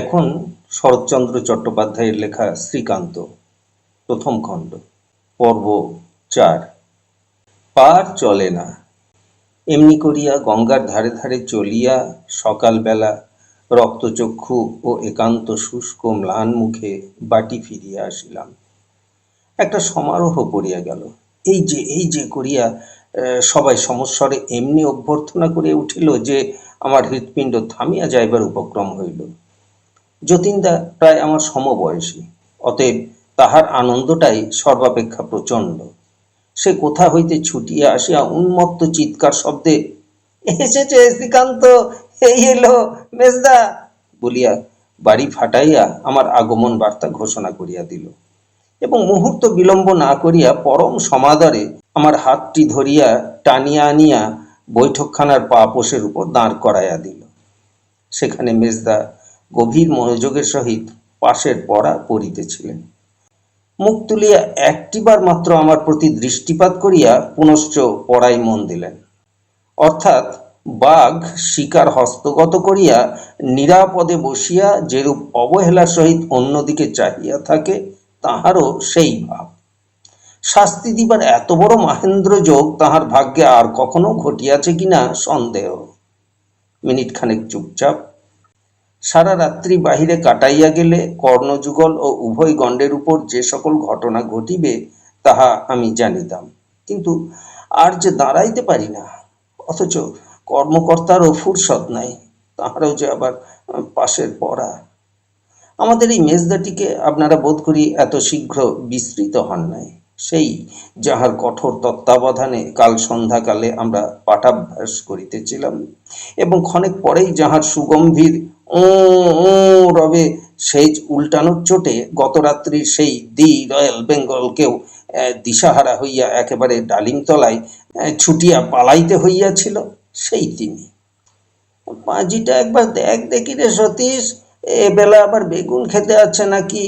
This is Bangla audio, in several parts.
এখন শরৎচন্দ্র চট্টোপাধ্যায়ের লেখা শ্রীকান্ত, প্রথম খণ্ড, পর্ব ৪। পার চলে না। এমনি করিয়া গঙ্গার ধারে ধারে চলিয়া সকালবেলা রক্তচক্ষু ও একান্ত শুষ্ক ম্লান মুখে বাটি ফিরিয়া আসিলাম। একটা সমারোহ পড়িয়া গেল। এই যে করিয়া সবাই সমস্বরে এমনি অভ্যর্থনা করিয়া উঠিল যে আমার হৃৎপিণ্ড থামিয়া যাইবার উপক্রম হইল। যতীনদা প্রায় আমার সমবয়সী, অতএব তাহার আনন্দটাই সর্বাপেক্ষা প্রচণ্ড। সে কোথা হইতে ছুটিয়া আসিয়া উন্মত্ত চিৎকার শব্দে এসেছে শ্রীকান্ত, এই এলো মেজদা বলিয়া বাড়ি ফাটাইয়া আমার আগমন বার্তা ঘোষণা করিয়া দিল এবং মুহূর্ত বিলম্ব না করিয়া পরম সমাদরে আমার হাতটি ধরিয়া টানিয়া আনিয়া বৈঠকখানার পাপোশের উপর দাঁড় করাইয়া দিল। সেখানে মেজদা গভীর মনোযোগের সহিত পাশের পড়া পড়িতেছিলেন। মুখ তুলিয়া একটিবার মাত্র আমার প্রতি দৃষ্টিপাত করিয়া পুনশ্চ পড়ায় মন দিলেন। অর্থাৎ বাঘ শিকার হস্তগত করিয়া নিরাপদে বসিয়া যেরূপ অবহেলার সহিত অন্যদিকে চাহিয়া থাকে, তাহারও সেই ভাব। শাস্তি দিবার এত বড় মাহেন্দ্রযোগ তাহার ভাগ্যে আর কখনো ঘটিয়াছে কিনা সন্দেহ। মিনিট খানেক চুপচাপ। সারা রাত্রি বাহিরে কাটাইয়া গেলে কর্ণযুগল ও উভয় গণ্ডের উপর যে সকল ঘটনা ঘটিবে তাহা আমি জানিতাম, কিন্তু আর যে দাঁড়াইতে পারি না। অথচ কর্মকর্তারও ফুরসত নাই, তাহারও যে আবার পাশের পড়া। আমাদের এই মেজদাটিকে আপনারা বোধ করি এত শীঘ্র বিস্মৃত হন নাই। সেই যাহার কঠোর তত্ত্বাবধানে কাল সন্ধ্যাকালে আমরা পাঠাভ্যাস করিতেছিলাম এবং ক্ষণেক পরেই যাহার সুগম্ভীর ও রবে সেজ উল্টানোর চোটে গত রাত্রির সেই দি রয়্যাল বেঙ্গলকেও দিশাহারা হইয়া একেবারে ডালিমতলায় ছুটিয়া পালাইতে হইয়াছিল, সেই তিনি। পাঁজিটা একবার দেখি রে সতীশ, এবেলা আবার বেগুন খেতে আছে নাকি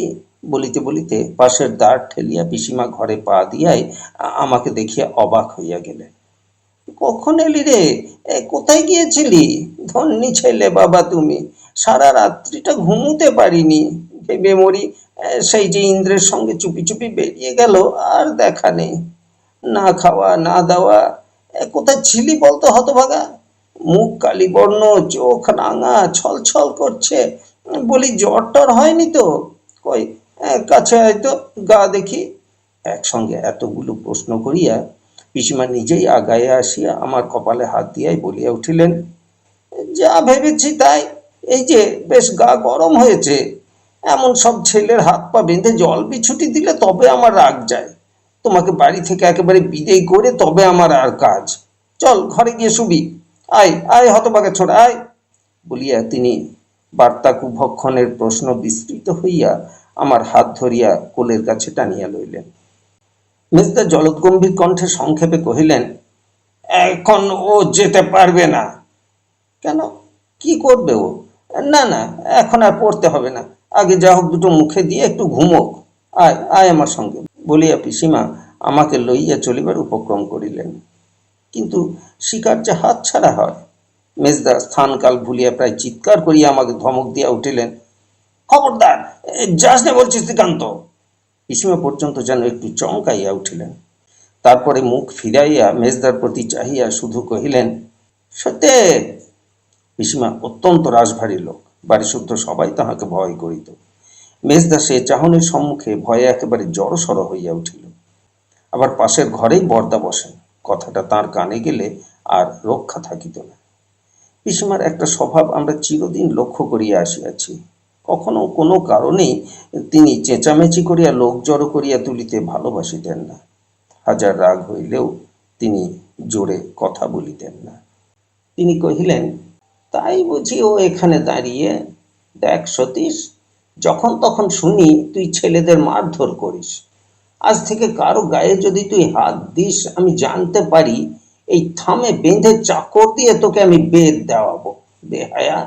বলিতে বলিতে পাশের দ্বার ঠেলিয়া পিসিমা ঘরে পা দিয়াই আমাকে দেখিয়া অবাক হইয়া গেলেন। কখন এলি রে? কোথায় গিয়েছিলি? ধন্যী ছেলে বাবা তুমি, সারা রাত্রিটা ঘুমুতে পারিনি, ভেবে মরি সেই যে ইন্দ্রের সঙ্গে চুপি চুপি বেরিয়ে গেল আর দেখা নেই। না খাওয়া না দাওয়া, কোথায় ছিলি বলতো হতভাগা? মুখ কালিবর্ণ, চোখ রাঙা, ছল ছল করছে। বলি জ্বর টর হয়নি তো? কই কাছে হয়তো গা দেখি। একসঙ্গে এতগুলো প্রশ্ন করিয়া পিসিমা নিজেই আগাইয়া আসিয়া আমার কপালে হাত দিয়াই বলিয়া উঠিলেন, যা ভেবেছি তাই। এই যে বেশ গা গরম হয়েছে, এমন সব ছেলের হাত পা বেঁধে জল বিছুটি দিলে তবে আমার রাগ যায়। তোমাকে বাড়ি থেকে একেবারে বিদেয় করে তবে আমার আর কাজ। চল ঘরে গিয়ে শুবি। আয় আয় হতভাগা ছোড়া আয় বলিয়া তিনি বার্তাকুভক্ষণের প্রশ্ন বিস্তৃত হইয়া আমার হাত ধরিয়া কোলের কাছে টানিয়া লইলেন। মেজদা জলদগম্ভীর কণ্ঠে সংক্ষেপে কহিলেন, এখন ও যেতে পারবে না। কেন, কি করবে ও? না না, এখন আর পড়তে হবে না, আগে যা হোক দুটো মুখে দিয়ে একটু ঘুমোক। আয় আয় আমার সঙ্গে বলিয়া পিসিমা আমাকে লইয়া চলিবার উপক্রম করিলেন। কিন্তু শিকার যে হাত ছাড়া হয়। মেজদা স্থানকাল ভুলিয়া প্রায় চিৎকার করিয়া আমাকে ধমক দিয়া উঠিলেন, খবরদার যাস না বলছি শ্রীকান্ত। পিসিমা পর্যন্ত যেন একটু চমকাইয়া উঠিলেন। তারপরে মুখ ফিরাইয়া মেজদার প্রতি চাহিয়া শুধু কহিলেন, সত্যি? পিসিমা অত্যন্ত রাশভারী লোক, বাড়িসুদ্ধ সবাই তাহাকে ভয় করিত। মেজদা সে চাহনির সম্মুখে ভয়ে একেবারে জড়সড় হইয়া উঠিল। আবার পাশের ঘরেই বরদা বসেন, কথাটা তাঁর কানে গেলে আর রক্ষা থাকিত না। পিসিমার একটা স্বভাব আমরা চিরদিন লক্ষ্য করিয়া আসিয়াছি, কখনো কোনো কারণেই তিনি চেঁচামেচি করিয়া লোক জড়ো করিয়া তুলিতে ভালোবাসিতেন না। হাজার রাগ হইলেও তিনি জোরে কথা বলিতেন না। তিনি কহিলেন, তাই বুঝি ও এখানে দাঁড়িয়ে? দেখ সতীশ, যখন তখন শুনি তুই ছেলেদের মারধর করিস। আজ থেকে কারো গায়ে যদি তুই হাত দিস, আমি জানতে পারি এই থামে বেঁধে চাকর দিয়ে তোকে আমি বেদ দেওয়াবো। বেহায়া,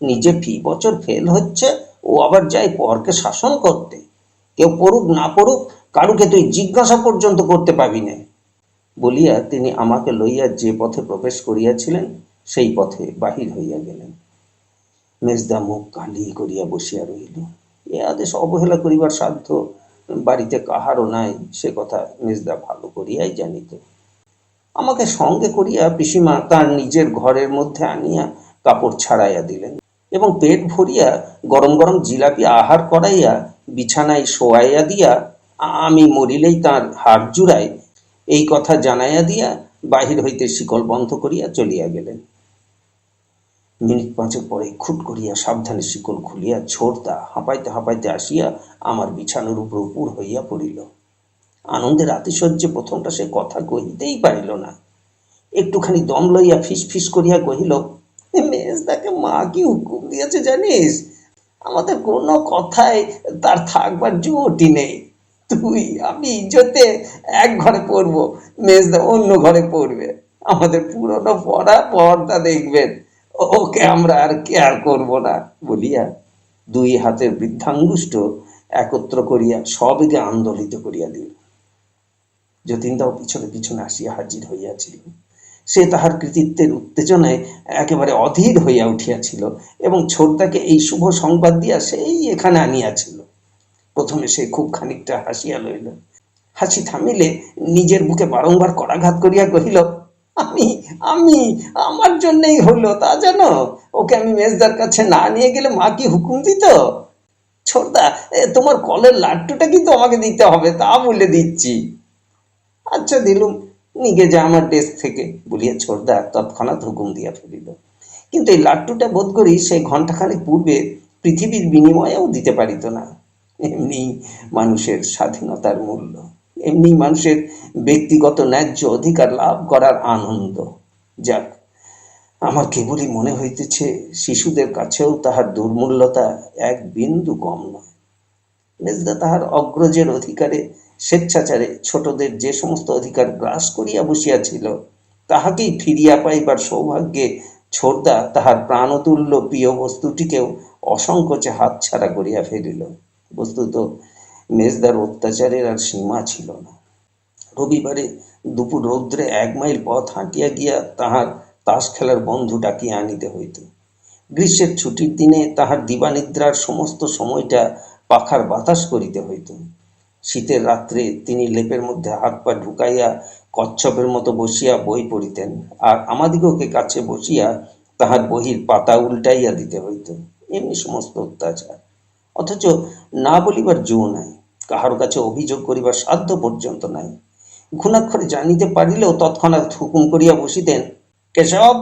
নিজে ফি বছর ফেল হচ্ছে, ও আবার যাই পরকে শাসন করতে। কেউ পড়ুক না পড়ুক, কারুকে তুই জিজ্ঞাসা পর্যন্ত করতে পাবি না বলিয়া তিনি আমাকে লইয়া যে পথে প্রবেশ করিয়াছিলেন সেই পথে বাহির হইয়া গেলেন। মেজদা মুখ কালি করিয়া বসিয়া রহিল। এ আদেশ অবহেলা করিবার সাধ্য বাড়িতে কাহারও নাই, সে কথা মেজদা ভালো করিয়াই জানিত। আমাকে সঙ্গে করিয়া পিসিমা তার নিজের ঘরের মধ্যে আনিয়া কাপড় ছাড়াইয়া দিলেন এবং পেট ভরিয়া গরম গরম জিলাপি আহার করাইয়া বিছানায় শোয়াইয়া দিয়া আমি মরিলেই তার হাড় জুড়ায় এই কথা জানাইয়া দিয়া বাহির হইতে শিকল বন্ধ করিয়া চলিয়া গেলেন। মিনিট পাঁচেক পরে খুট করিয়া সাবধানে শিকল খুলিয়া ছোটদা হাঁপাইতে হাঁপাইতে আসিয়া আমার বিছানার উপর উপর হইয়া পড়িল। আনন্দের আতিশয্যে প্রথমটা সে কথা কহিতেই পারিল না। একটুখানি দম লইয়া ফিস ফিস করিয়া কহিল, মেজদাকে মা কি হুকুম দিয়েছে জানিস? আমাদের কোনো কথায় তার থাকবার জোটই নেই। তুই আমি ইজ্জতে এক ঘরে পড়বো, মেজদা অন্য ঘরে পড়বে। আমাদের পুরনো পর্দা দেখবেন, ওকে আমরা আর কেয়ার করব না বলিয়া দুই হাতের বৃদ্ধাঙ্গুষ্ঠ একত্র করিয়া সবেগে আন্দোলিত করিয়া দিল। যতীনদাও পিছনে পিছনে আসিয়া হাজির হইয়াছিল। সে তাহার কৃতিত্বের উত্তেজনায় একেবারে অধীর হইয়া উঠিয়াছিল এবং ছোটদাকে এই শুভ সংবাদ দিয়া সেই এখানে আনিয়াছিল। প্রথমে সে খুব খানিকটা হাসিয়া লইল, হাসি থামিলে নিজের বুকে বারংবার করাঘাত করিয়া কহিল, আমি আমি আমার জন্যই হলো, তা জানো? ওকে আমি মেজদার কাছে না নিয়ে গেলে মা কি হুকুম দিত? ছোটদা, তোমার কলের লাড্ডুটা কিন্তু আমাকে দিতে হবে, তা বলে দিচ্ছি। আচ্ছা দিলুম, নিগে যা আমার ডেস্ক থেকে বলিয়া ছোটদা তৎক্ষণাৎ হুকুম দিয়া ফেলিল। কিন্তু এই লাড্ডুটা বোধ করি সেই ঘণ্টাখানেক পূর্বে পৃথিবীর বিনিময়েও দিতে পারিত না। এমনি মানুষের স্বাধীনতার মূল্য, এমনি মানুষের ব্যক্তিগত ন্যায্য অধিকার লাভ করার আনন্দ। যাক, আমার কেবলই মনে হইতেছে শিশুদের কাছেও তাহার দুর্মূল্যতা এক বিন্দু কম নয়। মেজদা তাহার অগ্রজের অধিকারে স্বেচ্ছাচারে ছোটদের যে সমস্ত অধিকার গ্রাস করিয়া বসিয়াছিল তাহাকেই ফিরিয়া পাইবার সৌভাগ্যে ছোটদা তাহার প্রাণতুল্য প্রিয় বস্তুটিকেও অসংকোচে হাতছাড়া করিয়া ফেলিল। বস্তুত মেজদার অত্যাচারের আর সীমা ছিল না। রবিবারে দুপুর রৌদ্রে 1 মাইল পথ হাঁটিয়া গিয়া তাহার তাস খেলার বন্ধু ডাকিয়া আনিতে হইত। গ্রীষ্মের ছুটির দিনে তাহার দিবানিদ্রার সমস্ত সময়টা পাখার বাতাস করিতে হইত। শীতের রাত্রে তিনি লেপের মধ্যে হাত পা ঢুকাইয়া কচ্ছপের মতো বসিয়া বই পড়িতেন, আর আমাদিগকে কাছে বসিয়া তাহার বহির পাতা উল্টাইয়া দিতে হইত। এমনি সমস্ত অত্যাচার, অথচ না বলিবার জো নাই, কাহার কাছে অভিযোগ করিবার সাধ্য পর্যন্ত নাই। ঘুণাক্ষরে জানিতে পারিলেও তৎক্ষণাৎ হুকুম করিয়া বসিতেন, কেশব,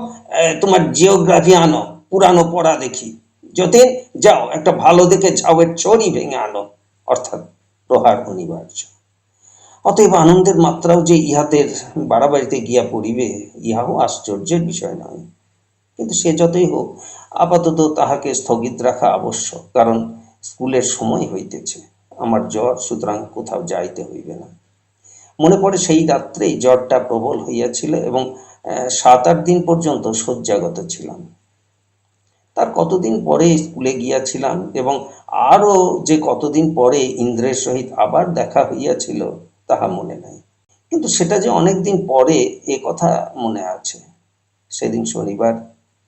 তোমার জিওগ্রাফি আনো, পুরানো পড়া দেখি। যতীন, যাও একটা ভালো দেখে ঝাউয়ের ছড়ি ভেঙে আনো, অর্থাৎ প্রহার অনিবার্য। অতএব আনন্দের মাত্রাও যে ইহাদের বাড়াবাড়িতে গিয়া পড়িবে, ইহাও আশ্চর্যের বিষয় নয়। কিন্তু সে যতই হোক, আপাতত তাহাকে স্থগিত রাখা আবশ্যক, কারণ স্কুলের সময় হইতেছে। আমার জ্বর, সুতরাং কোথাও যাইতে হইবে না। মনে পড়ে সেই রাত্রেই জ্বরটা প্রবল হইয়াছিল এবং 7-8 দিন পর্যন্ত শয্যাগত ছিলাম। তার কতদিন পরে স্কুলে গিয়াছিলাম এবং আরও যে কতদিন পরে ইন্দ্রের সহিত আবার দেখা হইয়াছিল তাহা মনে নাই, কিন্তু সেটা যে অনেক দিন পরে এ কথা মনে আছে। সেদিন শনিবার,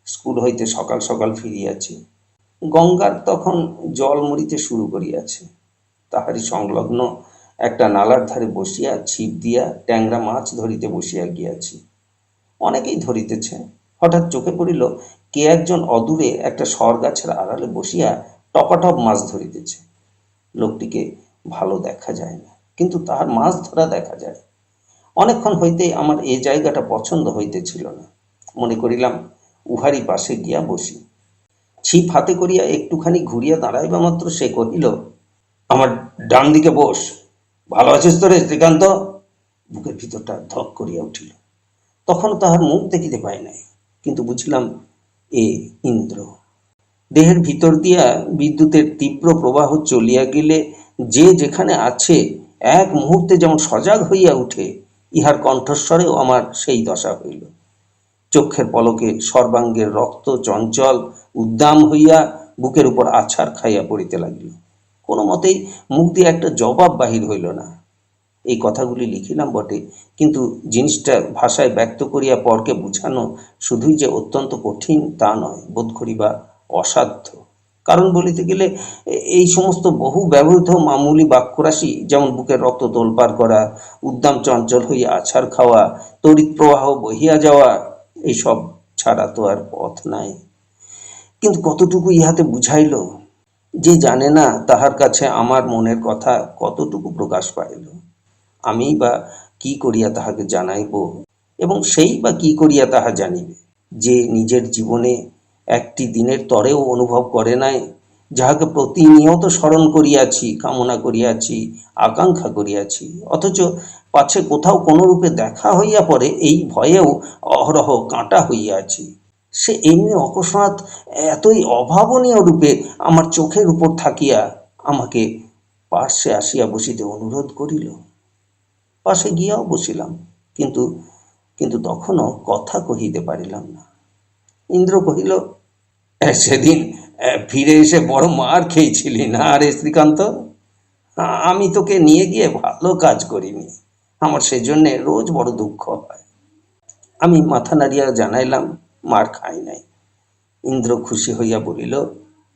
স্কুল হইতে সকাল সকাল ফিরিয়াছি। গঙ্গার তখন জল মরিতে শুরু করিয়াছে। তাহারই সংলগ্ন একটা নালার ধারে বসিয়া ছিপ দিয়া ট্যাংরা মাছ ধরিতে বসিয়া গিয়াছি। অনেকেই ধরিতেছে। হঠাৎ চোখে পড়িল কে একজন অদূরে একটা সর গাছের আড়ালে বসিয়া টপাটপ মাছ ধরিতেছে। লোকটিকে ভালো দেখা যায় না, কিন্তু তাহার মাছ ধরা দেখা যায়। অনেকক্ষণ হইতেই আমার এ জায়গাটা পছন্দ হইতেছিল না। মনে করিলাম উহারই পাশে গিয়া বসি। ছিপ হাতে করিয়া একটুখানি ঘুরিয়া দাঁড়াইবা মাত্র সে কহিল, আমার ডান দিকে বস। ভালো আছিস তো রে শ্রীকান্ত? বুকের ভিতরটা ধক করিয়া উঠিল। তখন তাহার মুখ দেখিতে পাই নাই, কিন্তু বুঝিলাম এ ইন্দ্র। দেহের ভিতর দিয়া বিদ্যুতের তীব্র প্রবাহ চলিয়া গেলে যে যেখানে আছে এক মুহূর্তে যেমন সজাগ হইয়া উঠে, ইহার কণ্ঠস্বরেও আমার সেই দশা হইল। চক্ষের পলকে সর্বাঙ্গের রক্ত চঞ্চল উদ্দাম হইয়া বুকের উপর আছাড় খাইয়া পড়িতে লাগিল। কোনো মতেই মুখ দিয়ে একটা জবাব বাহির হইল না। এই কথাগুলি লিখিলাম বটে, কিন্তু জিনিসটা ভাষায় ব্যক্ত করিয়া পরকে বুঝানো শুধুই যে অত্যন্ত কঠিন তা নয়, বোধ করি বা অসাধ্য। কারণ বলিতে গেলে এই সমস্ত বহু ব্যবহৃত মামুলি বাক্যরাশি, যেমন বুকের রক্ত তোলপাড় করা, উদ্দাম চঞ্চল হইয়া আছাড় খাওয়া, তড়িৎ প্রবাহ বহিয়া যাওয়া, এইসব ছাড়া তো আর পথ নাই। কিন্তু কতটুকু ইহাতে বুঝাইল? যে জানে না তাহার কাছে আমার মনের কথা কতটুকু প্রকাশ পাইল? আমি বা কি করিয়া তাহাকে জানাইব, এবং সেই বা কি করিয়া তাহা জানিবে, যে নিজের জীবনে একটি দিনের তরেও অনুভব করে নাই, যাহাকে প্রতিনিয়ত স্মরণ করিয়াছি, কামনা করিয়াছি, আকাঙ্ক্ষা করিয়াছি, অথচ পাছে কোথাও কোনরূপে দেখা হইয়া পড়ে এই ভয়েও অহরহ কাঁটা হইয়াছি। সে এমনি অকস্মাৎ এতই অভাবনীয় রূপে আমার চোখের উপর থাকিয়া আমাকে পার্শ্বে আসিয়া বসিতে অনুরোধ করিল। পাশে গিয়াও বসিলাম, কিন্তু কিন্তু তখনও কথা কহিতে পারিলাম না। ইন্দ্র কহিল, সেদিন ফিরে এসে বড় মার খেয়েছিলি না রে শ্রীকান্ত? আমি তোকে নিয়ে গিয়ে ভালো কাজ করিনি, আমার সেজন্যে রোজ বড় দুঃখ হয়। আমি মাথা নাড়িয়া জানাইলাম, মার খাই নাই। ইন্দ্র খুশি হইয়া বলিল,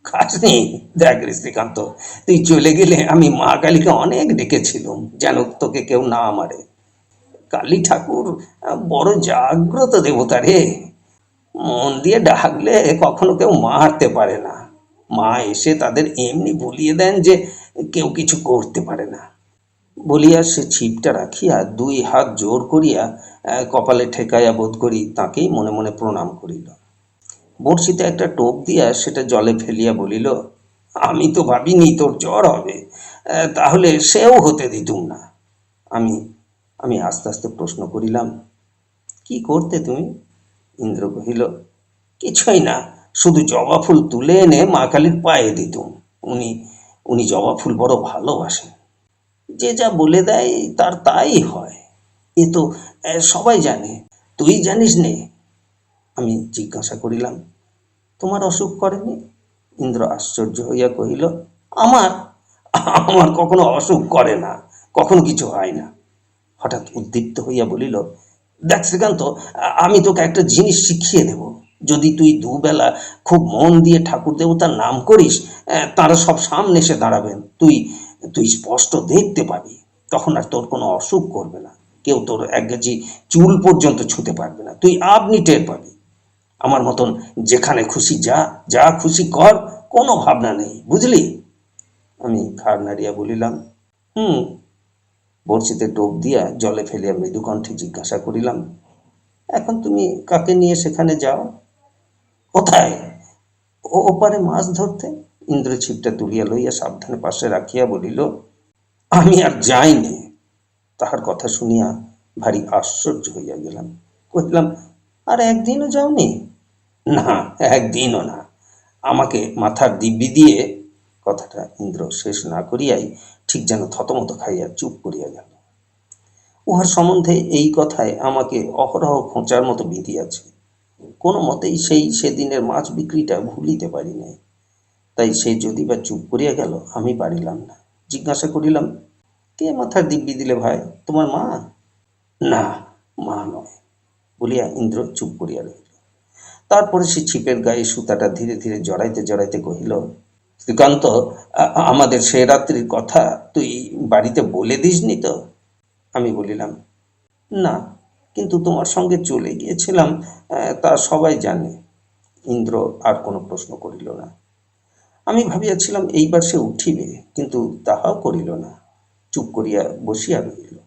খাসনি? দেখ রে শ্রীকান্ত, তুই চলে গেলে আমি মা কালীকে অনেক ডেকেছিলুম যেন তোকে কেউ না মারে। কালী ঠাকুর বড় জাগ্রত দেবতা রে, মন দিয়ে ডাকলে কখনো কেউ মারতে পারে না। মা এসে তাদের এমনি বলিয়ে দেন যে কেউ কিছু করতে পারে না। বলিয়া সে ছিপটা রাখিয়া দুই হাত জোর করিয়া কপালে ঠেকাইয়া বোধ করি তাকেই মনে মনে প্রণাম করিল। বড়শিতে একটা টোপ দিয়া সেটা জলে ফেলিয়া বলিল, আমি তো ভাবিনি তোর জ্বর হবে, তাহলে সেও হতে দিতুম না। আমি আমি আস্তে আস্তে প্রশ্ন করিলাম, কি করতে তুমি? ইন্দ্র কহিল, কিছুই না, শুধু জবা ফুল তুলে এনে মা কালীর পায়ে দিতুম। উনি উনি জবা ফুল বড় ভালোবাসেন। যে যা বলে দেয় তার তাই হয়, এ তো সবাই জানে, তুই জানিস নে? আমি জিজ্ঞাসা করিলাম, তোমার অসুখ করেনি? ইন্দ্র আশ্চর্য হইয়া কহিল, আমার আমার কখনো অসুখ করে না, কখনো কিছু হয় না। হঠাৎ উদ্দীপ্ত হইয়া বলিল, দেখ শ্রীকান্ত, আমি তোকে একটা জিনিস শিখিয়ে দেব। যদি তুই দুবেলা খুব মন দিয়ে ঠাকুর দেবতার নাম করিস, তারা সব সামনে এসে দাঁড়াবেন, তুই তুই স্পষ্ট দেখতে পাবি। তখন আর তোর কোনো অসুখ করবে না, কেউ তোর এক গাছি চুল পর্যন্ত ছুঁতে পারবে না, তুই আপনি টের পাবি। আমার মতন যেখানে খুশি যা, যা খুশি কর, কোনো ভাবনা নেই, বুঝলি? আমি ঘাড় নাড়িয়া বলিলাম, হুম। বড়শিতে টোপ দিয়া জলে ফেলিয়া মৃদুকণ্ঠে জিজ্ঞাসা করিলাম, এখন তুমি কাকে নিয়ে সেখানে যাও? কোথায়? ওপারে মাছ ধরতে। ইন্দ্র ছিপটা তুলিয়া লইয়া সাবধানে পাশে রাখিয়া বলিল, আমি আর যাইনি। তাহার কথা শুনিয়া ভারী আশ্চর্য হইয়া গেলাম। কহিলাম, আর একদিনও যাওনি? না, একদিনও না। আমাকে মাথার দিব্যি দিয়ে, কথাটা ইন্দ্র শেষ না করিয়াই ঠিক যেন থতমত খাইয়া চুপ করিয়া গেল। উহার সম্বন্ধে এই কথায় আমাকে অহরহ খোঁচার মতো বিঁধিয়াছে। কোনো মতেই সেদিনের মাছ বিক্রিটা ভুলিতে পারি নাই। তাই সে যদি বা চুপ করিয়া গেল, আমি পারিলাম না। জিজ্ঞাসা করিলাম, কে মাথার দিব্যি দিলে ভাই, তোমার মা? না, মা নয়, বলিয়া ইন্দ্র চুপ করিয়া রহিল। তারপরে সে ছিপের গায়ে সুতাটা ধীরে ধীরে জড়াইতে জড়াইতে কহিল, শ্রীকান্ত, আমাদের সে রাত্রির কথা তুই বাড়িতে বলে দিসনি তো? আমি বলিলাম, না, কিন্তু তোমার সঙ্গে চলে গিয়েছিলাম, তা সবাই জানে। ইন্দ্র আর কোনো প্রশ্ন করিল না। আমি ভাবিয়াছিলাম এইবার সে উঠিবে, কিন্তু তাহাও করিল না, চুপ করিয়া বসিয়া রহিল।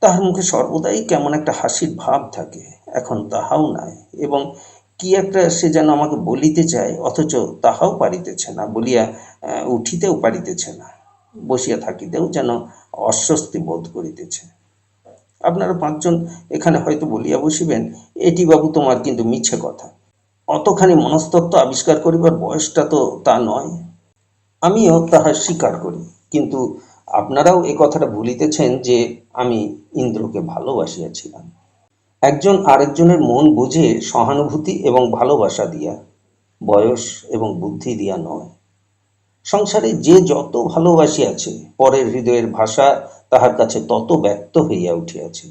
তাহার মুখে সর্বদাই কেমন একটা হাসির ভাব থাকে, এখন তাহাও নাই, এবং কি একটা সে যেন আমাকে বলিতে চায়, অথচ তাহাও পারিতেছে না, বলিয়া উঠিতেও পারিতেছে না, বসিয়া থাকিতেও যেন অস্বস্তি বোধ করিতেছে। আপনারা পাঁচজন এখানে হয়তো বলিয়া বসিবেন, এটি বাবু তোমার কিন্তু মিছে কথা, অতখানি মনস্তত্ত্ব আবিষ্কার করিবার বয়সটা তো তা নয়। আমিও তাহা স্বীকার করি, কিন্তু আপনারাও এ কথাটা ভুলিতেছেন যে আমি ইন্দ্রকে ভালোবাসিয়াছিলাম। একজন আরেকজনের মন বুঝে সহানুভূতি এবং ভালোবাসা দিয়া, বয়স এবং বুদ্ধি দিয়া নয়। সংসারে যে যত ভালোবাসিয়াছে, পরের হৃদয়ের ভাষা তাহার কাছে তত ব্যক্ত হইয়া উঠিয়াছে।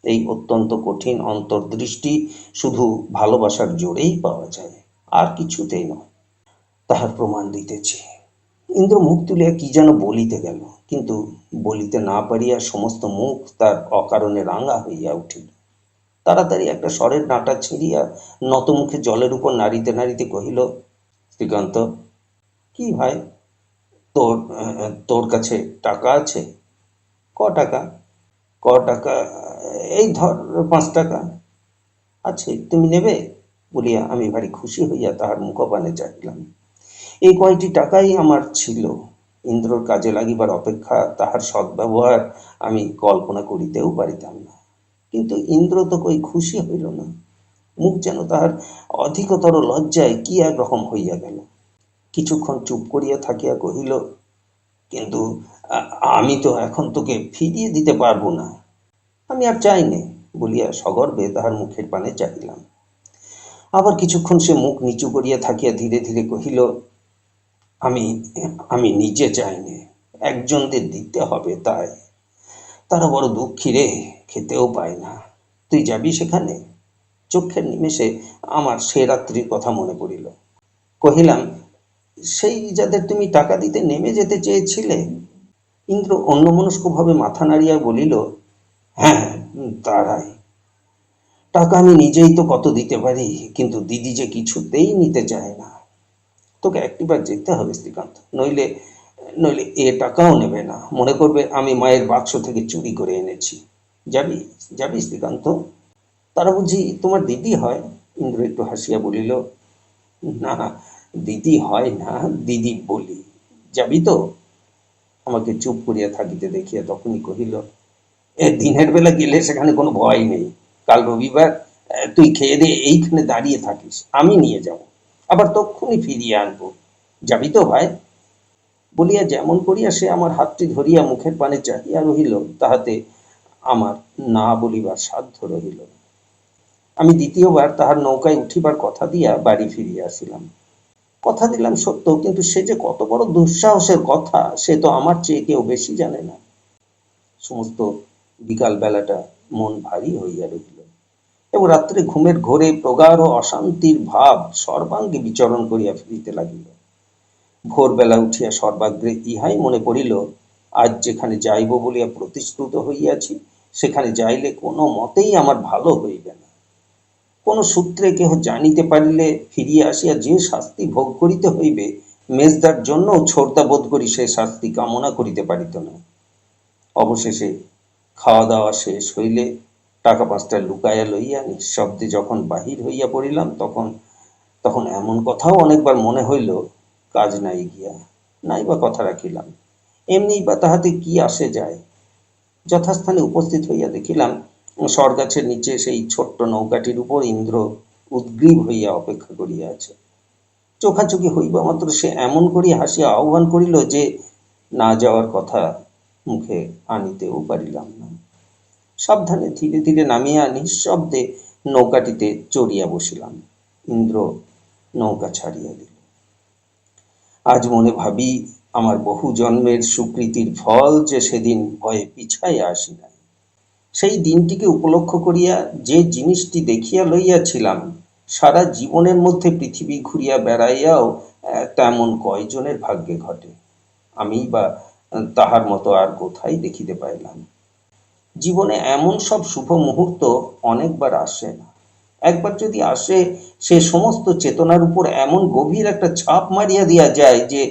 এই অত্যন্ত কঠিন অন্তর্দৃষ্টি শুধু ভালোবাসার জোরেই পাওয়া যায়, আর কিছুতেই নয়। তাহার প্রমাণ দিতেছি। ইন্দ্র মুখ তুলিয়া কি যেন বলিতে গেল, কিন্তু বলিতে না পারিয়া সমস্ত মুখ তার অকারণে রাঙা হইয়া উঠিল। তাড়াতাড়ি একটা স্বরের ডাঁটা ছিঁড়িয়া নতমুখে জলের উপর নাড়িতে নাড়িতে কহিল, শ্রীকান্ত, কি ভাই, তোর তোর কাছে টাকা আছে? ক টাকা? ক টাকা? এই ধর 5 টাকা আছে, তুমি নেবে? বলিয়া আমি ভারী খুশি হইয়া তাহার মুখপানে চাহিলাম। এই কয়টি টাকাই আমার ছিল। ইন্দ্রর কাজে লাগিবার অপেক্ষা তাহার সদ্ব্যবহার আমি কল্পনা করিতেও পারিতাম না। কিন্তু ইন্দ্র তো কই খুশি হইল না। মুখ যেন তাহার অধিকতর লজ্জায় কি একরকম হইয়া গেল। কিছুক্ষণ চুপ করিয়া থাকিয়া কহিল, কিন্তু আমি তো এখন তোকে ফিরিয়ে দিতে পারবো না। আমি আর চাই নে, বলিয়া সগর্বে তাহার মুখের পানে চাহিলাম। আবার কিছুক্ষণ সে মুখ নিচু করিয়া থাকিয়া ধীরে ধীরে কহিল, আমি আমি নিজে চাই নে, একজনদের দিতে হবে, তাই। তারা বড় দুঃখী রে, খেতেও পায় না। তুই যাবি সেখানে? চক্ষের নিমেষে আমার সে রাত্রির কথা মনে পড়িল। কহিলাম, সেই যাদের তুমি টাকা দিতে নেমে যেতে চেয়েছিলে? ইন্দ্র অন্যমনস্কভাবে মাথা নাড়িয়া বলিল, হ্যাঁ, তারাই। টাকা আমি নিজেই তো কত দিতে পারি, কিন্তু দিদি যে কিছুতেই নিতে চায় না। তোকে একটিবার যেতে হবে শ্রীকান্ত, নইলে নইলে এ টাকাও নেবে না, মনে করবে আমি মায়ের বাক্স থেকে চুরি করে এনেছি। যাবি? যাবি শ্রীকান্ত? তারা বুঝি তোমার দিদি হয়? ইন্দ্র একটু হাসিয়া বলিল, না, দিদি হয় না, দিদি বলি। যাবি তো? আমাকে চুপ করিয়া থাকিতে দেখিয়া তখনই কহিল, দিনের বেলা গেলে সেখানে কোনো ভয় নেই। কাল রবিবার, তুই খেয়ে দিয়ে এইখানে দাঁড়িয়ে থাকিস, আমি নিয়ে যাব, আবার তক্ষুনি ফিরিয়ে আনবো। যাবি তো ভাই? বলিয়া যেমন করিয়া সে আমার হাতটি ধরিয়া মুখের পানে চাহিয়া রহিল, তাহাতে আমার না বলিবার সাধ্য রহিল না। আমি দ্বিতীয়বার তাহার নৌকায় উঠিবার কথা দিয়া বাড়ি ফিরিয়া আসিলাম। কথা দিলাম সত্য, কিন্তু সে যে কত বড় দুঃসাহসের কথা, সে তো আমার চেয়ে কেউ বেশি জানে না। সমস্ত বিকাল বেলাটা মন ভারী হইয়া রহিল, এবং রাত্রে ঘুমের ঘোরে প্রগাঢ় অশান্তির ভাব সর্বাঙ্গে বিচরণ করিয়া ফিরিতে লাগিল। ভোরবেলা উঠিয়া সর্বাগ্রে ইহাই মনে পড়িল, আজ যেখানে যাইব বলিয়া প্রতিশ্রুত হইয়াছি, সেখানে যাইলে কোনো মতেই আমার ভালো হইবে না। কোন সূত্রে কেহ জানিতে পারিলে ফিরিয়া আসিয়া যে শাস্তি ভোগ করিতে হইবে, মেজদার জন্য ছোটদা বোধ করি সে শাস্তি কামনা করিতে পারিত না। অবশেষে খাওয়া দাওয়া শেষ হইলে টাকা 5টা লুকাইয়া লইয়া নিঃশব্দে যখন বাহির হইয়া পড়িলাম, তখন তখন এমন কথাও অনেকবার মনে হইল, কাজ নাই গিয়া, নাই বা কথা রাখিলাম, এমনি বা তাহাতে কি আসে যায়। যথাস্থানে উপস্থিত হইয়া দেখিলাম, সরগাছের নিচে সেই ছোট্ট নৌকাটির উপর ইন্দ্র উদ্গ্রীব হইয়া অপেক্ষা করিয়া আছে। চোখাচোখি হইবা মাত্র সে এমন করিয়া হাসিয়া আহ্বান করিল যে না যাওয়ার কথা মুখে আনিতেও পারিলাম না। সাবধানে ধীরে ধীরে নামিয়া নিঃশব্দে নৌকাটিতে চড়িয়া বসিলাম। ইন্দ্র নৌকা ছাড়িয়া দিল। আজ মনে ভাবি, আমার বহু জন্মের সুকৃতির ফল যে সেদিন ভয়ে পিছাইয়া আসি নাই। সেই দিনটিকে উপলক্ষ করিয়া যে জিনিসটি দেখিয়া লইয়াছিলাম, সারা জীবনের মধ্যে পৃথিবী ঘুরিয়া বেড়াইয়াও তেমন কয়জনের ভাগ্যে ঘটে। আমি বা তাহার মতো আর কোথায় দেখিতে পাইলাম। জীবনে এমন সব শুভ মুহূর্ত অনেকবার আসে না। একবার যদি আসে, সে সমস্ত চেতনার উপর এমন গভীর একটা ছাপ মারিয়া দিয়া যায় যে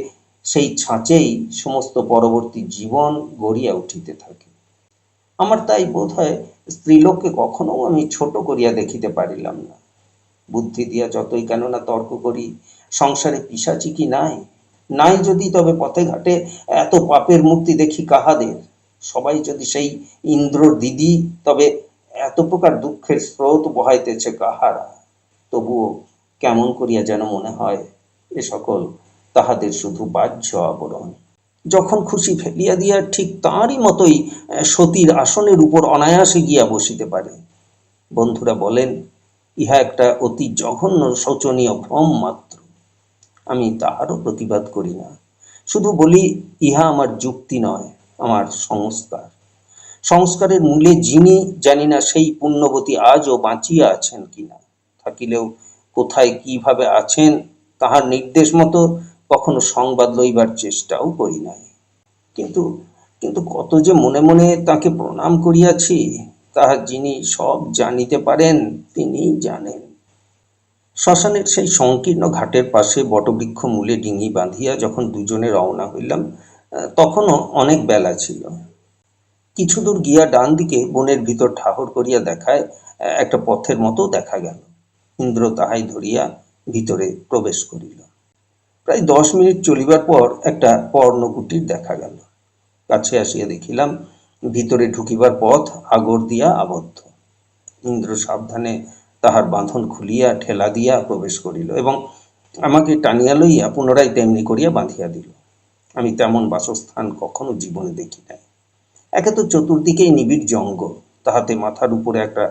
সেই ছাঁচেই সমস্ত পরবর্তী জীবন গড়িয়া উঠিতে থাকে। আমার তাই বোধ হয়, স্ত্রীলোককে কখনো আমি ছোট করিয়া দেখিতে পারিলাম না। বুদ্ধি দিয়া যতই কেন না তর্ক করি, সংসারে পিশাচি কি নাই? নাই যদি, তবে পথে ঘাটে এত পাপের মুক্তি দেখি কাহাদের? সবাই যদি সেই ইন্দ্রর দিদি, তবে এত প্রকার দুঃখের স্রোত বহাইতেছে কাহারা? তবুও কেমন করিয়া যেন মনে হয়, এ সকল তাহাদের শুধু বাহ্য আবরণ। যখন খুশি ফেলিয়া দিয়া ঠিক তাঁরই মতোই সতীর আসনের উপর অনায়াসে গিয়া বসিতে পারে। বন্ধুরা বলেন, ইহা একটা অতি জঘন্য শোচনীয় ভ্রম মাত্র। আমি তাহারও প্রতিবাদ করি না, শুধু বলি, ইহা আমার যুক্তি নয়, আমার সংস্কার। সংস্কারের মূলে যিনি, জানি না সেই পুণ্যবতী আজও বাঁচিয়া আছেন কিনা, থাকিলেও কোথায় কিভাবে আছেন, তাহার নির্দেশ মতো কখনো সংবাদ লইবার চেষ্টাও করি নাই। কিন্তু কিন্তু কত যে মনে মনে তাকে প্রণাম করিয়াছি, তাহা যিনি সব জানিতে পারেন তিনিই জানেন। শ্মশানের সেই সংকীর্ণ ঘাটের পাশে বটবৃক্ষ মূলে ডিঙি বাঁধিয়া যখন দুজনে রওনা হইলাম, তখনও অনেক বেলা ছিল। কিছু দূর গিয়া ডান দিকে বনের ভিতর ঠাহর করিয়া দেখায় একটা পথের মতো দেখা গেল। ইন্দ্র তাহাই ধরিয়া ভিতরে প্রবেশ করিল। প্রায় 10 মিনিট চলিবার পর একটা পর্ণকুটির দেখা গেল। কাছে আসিয়া দেখিলাম ভিতরে ঢুকিবার পথ আগর দিয়া আবদ্ধ। ইন্দ্র সাবধানে তাহার বাঁধন খুলিয়া ঠেলা দিয়া প্রবেশ করিল এবং আমাকে টানিয়া লইয়া পুনরায় তেমনি করিয়া বাঁধিয়া দিল। আমি তেমন বাসস্থান কখনো জীবনে দেখি নাই। একে তো চতুর্দিকেই নিবিড় জঙ্গল, তাহাতে মাথার উপরে একটা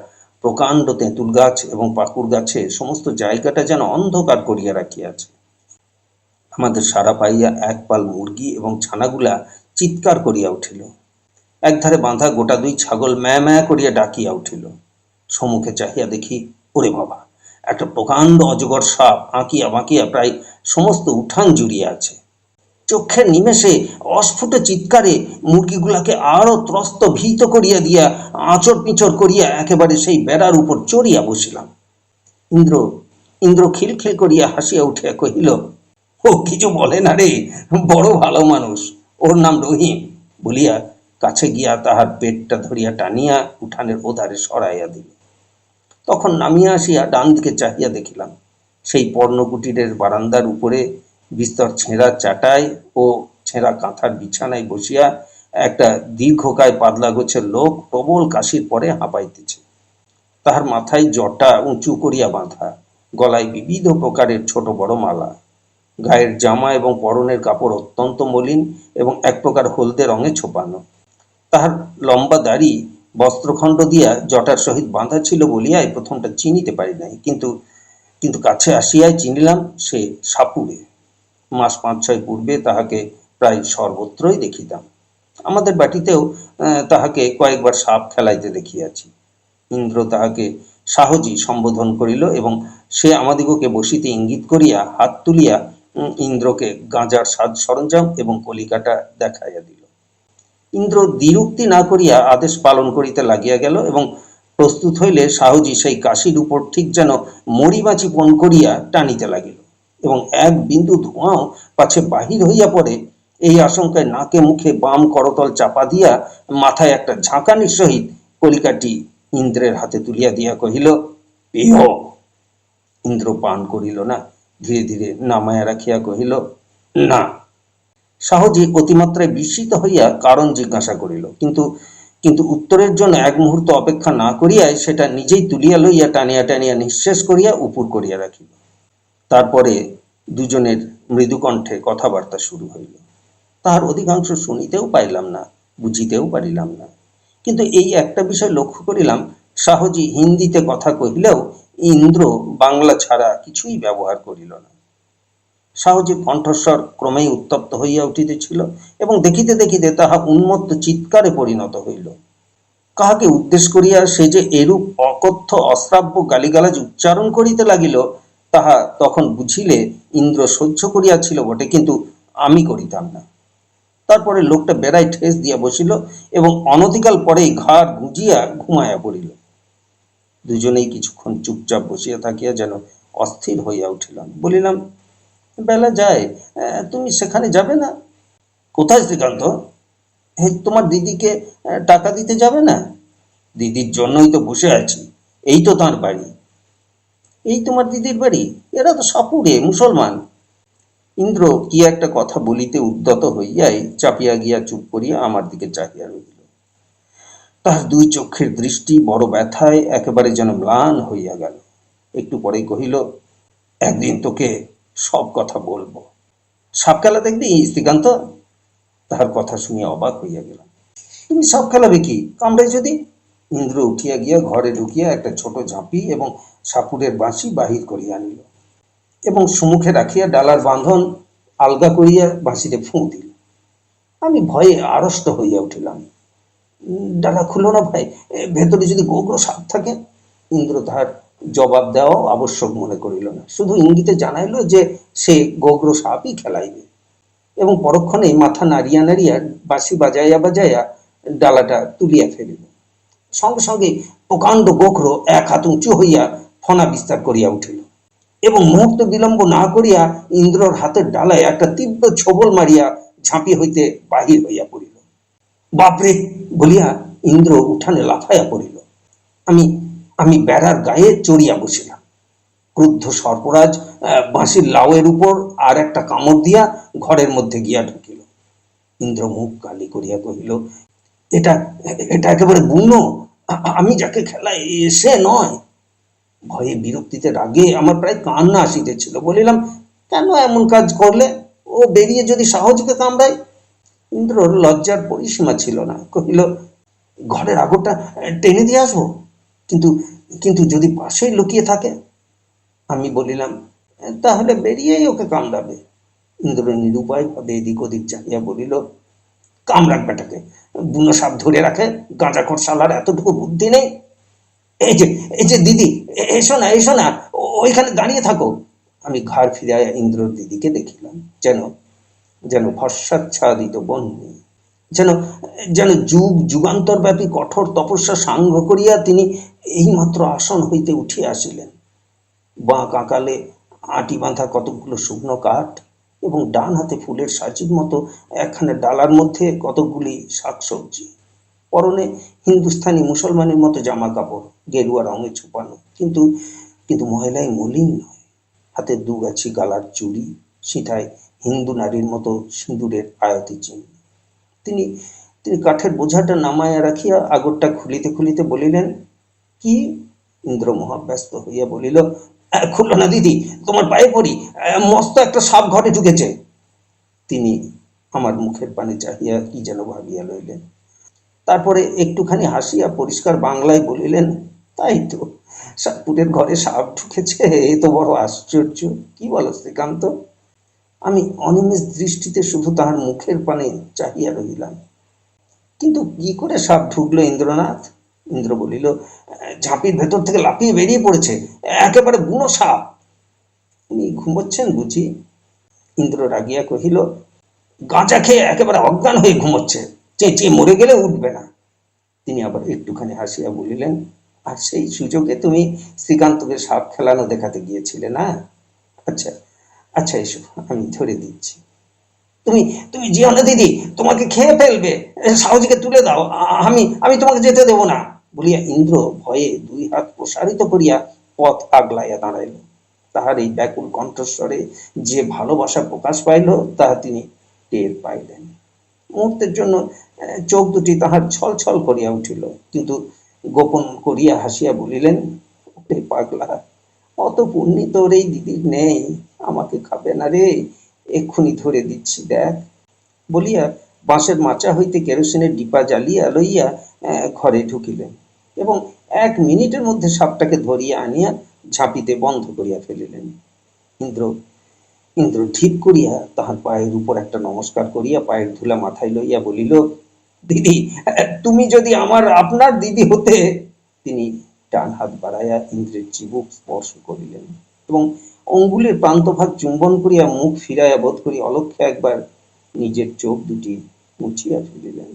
প্রকাণ্ড তেঁতুল গাছ এবং পাকুড় গাছে সমস্ত জায়গাটা যেন অন্ধকার করিয়া রাখিয়াছে। আমাদের সারা পাইয়া এক পাল মুরগি এবং ছানাগুলা চিৎকার করিয়া উঠিল। একধারে বাঁধা গোটা 2 ছাগল ম্যা ম্যা করিয়া ডাকিয়া উঠিল। সম্মুখে চাহিয়া দেখি, ওরে বাবা, একটা প্রকাণ্ড অজগর সাপ আঁকিয়া বাঁকিয়া প্রায় সমস্ত উঠান জুড়িয়া আছে। চক্ষের নিমেষে অস্ফুট চিৎকারে মুরগিগুলাকে আরো ত্রস্ত ভীত করিয়া দিয়া আঁচড় পিঁচড় করিয়া একেবারে সেই বেড়ার উপর চড়িয়া বসিলাম। ইন্দ্র ইন্দ্র খিলখিল করিয়া হাসিয়া উঠিয়া কহিল, ও কিছু বলে না রে, বড় ভালো মানুষ, ওর নাম রহিম, বলিয়া কাছে গিয়া তাহার পেটটা ধরিয়া টানিয়া উঠানের ওধারে সরাইয়া দিল। তখন নামিয়া আসিয়া ডান দিকে চাহিয়া দেখিলাম সেই পর্ণকুটিরের বারান্দার উপরে বিস্তর ছেঁড়া চাটাই ও ছেঁড়া কাঁথার বিছানায় বসিয়া একটা দীর্ঘকায় পাতলা গোছের লোক প্রবল কাশির পরে হাঁপাইতেছে। তাহার মাথায় জটা উঁচু করিয়া বাঁধা, গলায় বিবিধ প্রকারের ছোট বড় মালা, গায়ের জামা এবং পরনের কাপড় অত্যন্ত মলিন এবং এক প্রকার হলদে রঙে ছোপানো। তাহার লম্বা দাড়ি বস্ত্রখণ্ড দিয়া জটার সহিত বাঁধা ছিল বলিয়াই প্রথমটা চিনিতে পারি নাই, কিন্তু কিন্তু কাছে আসিয়াই চিনিলাম সে সাপুড়ে। মাস 5-6 পূর্বে তাহাকে প্রায় সর্বত্রই দেখিতাম। আমাদের বাটিতেও তাহাকে কয়েকবার সাপ খেলাইতে দেখিয়াছি। ইন্দ্র তাহাকে সাহজি সম্বোধন করিল এবং সে আমাদিগকে বসিতে ইঙ্গিত করিয়া হাত তুলিয়া ইন্দ্রকে গাঁজার সাজ সরঞ্জাম এবং কলিকাটা দেখাইয়া দিল। ইন্দ্র দ্বিরুক্তি না করিয়া আদেশ পালন করিতে লাগিয়া গেল এবং প্রস্তুত হইলে সাহজি সেই কাশির উপর ঠিক যেন মরিমাছি পণ করিয়া টানিতে লাগিল এবং এক বিন্দু ধোঁয়াও পাছে বাহির হইয়া পড়ে এই আশঙ্কায় নাকে মুখে বাম করতল চাপা দিয়া মাথায় একটা ঝাঁকানির সহিত কলিকাটি ইন্দ্রের হাতে তুলিয়া দিয়া কহিল, পেহ। ইন্দ্র পান করিল না, ধীরে ধীরে নামায়া রাখিয়া কহিল, না। সাহজি অতিমাত্রায় বিস্মিত হইয়া কারণ জিজ্ঞাসা করিল, কিন্তু কিন্তু উত্তরের জন্য এক মুহূর্ত অপেক্ষা না করিয়াই সেটা নিজেই তুলিয়া লইয়া টানিয়া টানিয়া নিঃশেষ করিয়া উপর করিয়া রাখিল। তারপরে দুজনের মৃদুকণ্ঠে কথাবার্তা শুরু হইল। তাহার অধিকাংশ শুনিতেও পাইলাম না, বুঝিতেও পারিলাম না, কিন্তু এই একটা বিষয় লক্ষ্য করিলাম, সাহজি হিন্দিতে কথা কহিলেও ইন্দ্র বাংলা ছাড়া কিছুই ব্যবহার করিল না। সাহজির কণ্ঠস্বর ক্রমেই উত্তপ্ত হইয়া উঠিতেছিল এবং দেখিতে দেখিতে তাহা উন্মত্ত চিৎকারে পরিণত হইল। কাহাকে উদ্দেশ করিয়া সে যে এরূপ অকথ্য অশ্রাব্য গালিগালাজ উচ্চারণ করিতে লাগিল, তাহা তখন বুঝিলে ইন্দ্র সহ্য করিয়াছিল বটে, কিন্তু আমি করিতাম না। তারপরে লোকটা বেড়ায় ঠেস দিয়া বসিল এবং অনতিকাল পরেই ঘাড় গুঁজিয়া ঘুমাইয়া পড়িল। দুজনেই কিছুক্ষণ চুপচাপ বসিয়া থাকিয়া যেন অস্থির হইয়া উঠিলাম। বলিলাম, বেলা যায়, তুমি সেখানে যাবে না? কোথায় শ্রীকান্ত? তোমার দিদিকে টাকা দিতে যাবে না? দিদির জন্যই তো বসে আছি, এই তো তাঁর বাড়ি। এই তোমার দিদির বাড়ি? এরা তো সাপুড়ে মুসলমান। ইন্দ্র কি একটা কথা বলিতে উদ্যত হইয়াই চাপিয়া গিয়া চুপ করিয়া আমার দিকে চাহিয়া রহিল। তাহার 2 চক্ষের দৃষ্টি বড় ব্যথায় একেবারে যেন ম্লান হইয়া গেল। একটু পরেই কহিল, একদিন তোকে সব কথা বলবো। সাপ খেলা দেখবি শ্রীকান্ত? তাহার কথা শুনিয়া অবাক হইয়া গেলাম। তুমি সাপ খেলাবে কি, কামড়ে যদি? ইন্দ্র উঠিয়া গিয়া ঘরে ঢুকিয়া একটা ছোট ঝাঁপি এবং সাপুরের বাঁশি বাহির করিয়া আনিল এবং সম্মুখে রাখিয়া ডালার বাঁধন আলগা করিয়া বাঁশিতে ফুঁ দিল। আমি ভয়ে আড়ষ্ট হইয়া উঠিলাম। ডালা খুলো না ভাই, ভেতরে যদি গোগ্র সাপ থাকে। ইন্দ্র তাহার জবাব দেওয়াও আবশ্যক মনে করিল না, শুধু ইঙ্গিতে জানাইল যে সে গোগ্র সাপই খেলাইবে, এবং পরক্ষণে মাথা নাড়িয়া নাড়িয়া বাঁশি বাজাইয়া বাজাইয়া ডালাটা তুলিয়া ফেলিল। সঙ্গে সঙ্গে প্রকাণ্ড গোখর এক হাত উঁচু হইয়া ফনা বিস্তার করিয়া উঠিল, এবং মুহূর্ত বিলম্ব না করিয়া ইন্দ্রর হাতের ডালায় একটা তীব্র ছোবল মারিয়া ঝাঁপি হইতে বাহির হইয়া পড়িল। বাপরে বলিয়া ইন্দ্র উঠানে লাফাইয়া পড়িল। আমি আমি বেড়ার গায়ে চড়িয়া বসিলাম। ক্রুদ্ধ সর্পরাজ বাঁশির লাউয়ের উপর আর একটা কামড় দিয়া ঘরের মধ্যে গিয়া ঢুকিল। ইন্দ্র মুখ কালি করিয়া কহিল, এটা এটা একেবারে বুনো, আমি যাকে খেলাই সে নয়। ভয়ে বিরক্তিতে রাগে আমার প্রায় কান্না আসিতেছিল। বলিলাম, কেন এমন কাজ করলে? ও বেরিয়ে যদি সাহসকে কামড়ায়? ইন্দ্রর লজ্জার পরিসীমা ছিল না। কহিল, ঘরের আগরটা টেনে দিয়ে আসবো, কিন্তু কিন্তু যদি পাশেই লুকিয়ে থাকে? আমি বলিলাম, তাহলে বেরিয়েই ওকে কামড়াবে। ইন্দ্র নিরুপায় ভাবে এদিক ওদিক চাহিয়া বলিল, কামড়াক বেটাকে, বুনো সাপ ধরে রাখে, গাঁজাখোর শালার এতটুকু বুদ্ধি নেই। এই যে দিদি, এসো না এসো না, ওইখানে দাঁড়িয়ে থাকো। আমি ঘাড় ফিরাইয়া ইন্দ্রর দিদিকে দেখিলাম, যেন যেন ভস্মাচ্ছাদিত বহ্নি, যেন যেন যুগ যুগান্তর ব্যাপী কঠোর তপস্যা সাঙ্গ করিয়া তিনি এইমাত্র আসন হইতে উঠিয়া আসিলেন। বাঁ কাঁকালে আঁটি বাঁধা কতকগুলো শুকনো কাঠ, এবং ডান হাতে ফুলের সাজির মতো একখানে ডালার মধ্যে কতকগুলি শাকসবজি। পরনে হিন্দুস্থানি মুসলমানের মতো জামা কাপড়, গেরুয়া রঙে ছোপানো, কিন্তু কিন্তু মহিলায় মলিন নয়। হাতে দুগাছি গালার চুড়ি, সিঁথায় হিন্দু নারীর মতো সিঁদুরের আয়তি চিহ্ন। তিনি তিনি কাঠের বোঝাটা নামাইয়া রাখিয়া আগরটা খুলিতে খুলিতে বলিলেন, কি? ইন্দ্র মহাব্যস্ত হইয়া বলিল, খুললো না দিদি, তোমার পায়ে পড়ি, মস্ত একটা সাপ ঘরে ঢুকেছে। তিনি আমার মুখের পানে চাহিয়া কি যেন ভাবিয়া লইলেন, তারপরে একটুখানি হাসিয়া পরিষ্কার বাংলায় বলিলেন, তাই তো, সাপুরের ঘরে সাপ ঢুকেছে, এ তো বড় আশ্চর্য। কি বলো শ্রীকান্ত? আমি অনিমেষ দৃষ্টিতে শুধু তাহার মুখের পানে চাহিয়া রহিলাম। কিন্তু কি করে সাপ ঢুকলো ইন্দ্রনাথ? ইন্দ্র বলিল, ঝাঁপির ভেতর থেকে লাফিয়ে বেরিয়ে পড়েছে, একেবারে বুনো সাপ। উনি ঘুমোচ্ছেন বুঝি? ইন্দ্র রাগিয়া কহিল, গাঁজা খেয়ে একেবারে অজ্ঞান হয়ে ঘুমোচ্ছে, চেঁচিয়ে মরে গেলে উঠবে না। তিনি আবার একটুখানি হাসিয়া বলিলেন, আর সেই সুযোগে তুমি শ্রীকান্তকে সাপ খেলানো দেখাতে গিয়েছিলে না? আচ্ছা আচ্ছা, এসো, আমি ধরে দিচ্ছি। তুমি তুমি যেও না দিদি, তোমাকে খেয়ে ফেলবে, সাহসীকে তুলে দাও, আমি আমি তোমাকে যেতে দেব না। বলিয়া ইন্দ্র ভয়ে দুই হাত প্রসারিত করিয়া পথ আগলাইয়া দাঁড়াইল। তাহার এই ব্যাকুল কণ্ঠস্বরে যে ভালোবাসা প্রকাশ পাইল, তাহা তিনি টের পাইলেন। মুহূর্তের জন্য চোখ দুটি তাহার ছল ছল করিয়া উঠিল, কিন্তু গোপন করিয়া হাসিয়া বলিলেন, ওরে পাগলা, অত পুণ্যি তোর এই দিদির নেই, আমাকে খাবে না রে, এক্ষুনি ধরে দিচ্ছি দেখ। বলিয়া বাঁশের মাচা হইতে কেরোসিনের ডিপা জ্বালিয়া লইয়া ঘরে ঢুকিলেন, এবং 1 মিনিটের মধ্যে সাপটাকে ধরিয়া আনিয়া ঝাঁপিতে বন্ধ করিয়া ফেলিলেন। ইন্দ্র ইন্দ্র ঠিক করিয়া তাহার পায়ের উপর একটা নমস্কার করিয়া পায়ের ধুলা মাথায় লইয়া বলিল, দিদি, তুমি যদি আপনার দিদি হতে। তিনি ডান হাত বাড়াইয়া ইন্দ্রের চিবুক স্পর্শ করিলেন, এবং অঙ্গুলের প্রান্তভাগ চুম্বন করিয়া মুখ ফিরাইয়া বোধ করি অলক্ষ্যে একবার নিজের চোখ দুটি মুছিয়া ফেলিলেন।